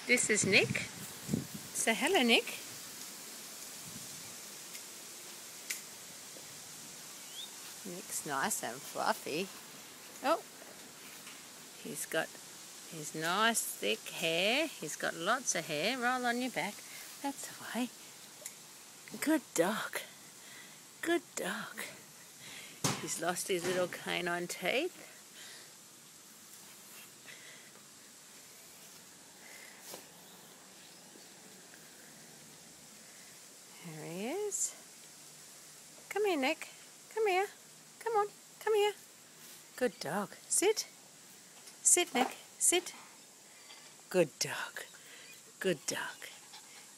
This is Nick. Say hello, Nick. Nick's nice and fluffy. Oh, he's got his nice thick hair. He's got lots of hair. Roll on your back. That's the way. Good dog. Good dog. He's lost his little canine teeth. There he is. Come here, Nick. Come here. Come on. Come here. Good dog. Sit. Sit, Nick. Sit. Good dog. Good dog.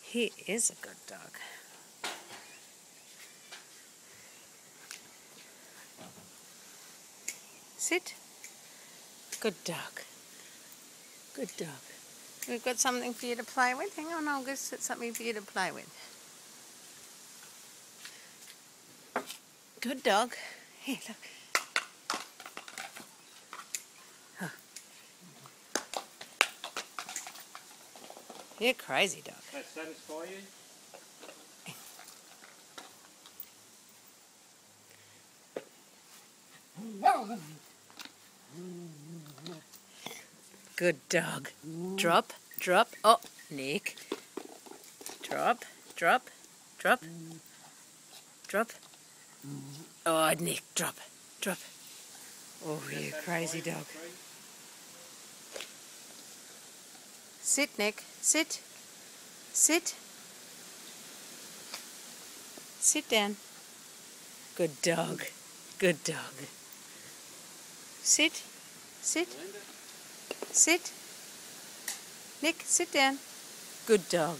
He is a good dog. Sit. Good dog. Good dog. We've got something for you to play with. Hang on, I'll just set something for you to play with. Good dog. Here, look. Huh. You're crazy, dog. Does that satisfy you? Good dog. Drop, drop. Oh, Nick. Drop, drop, drop, drop. Oh, Nick, drop, drop. Oh, you crazy dog. Sit, Nick. Sit. Sit. Sit down. Good dog. Good dog. Sit. Sit. Sit. Nick, sit down. Good dog.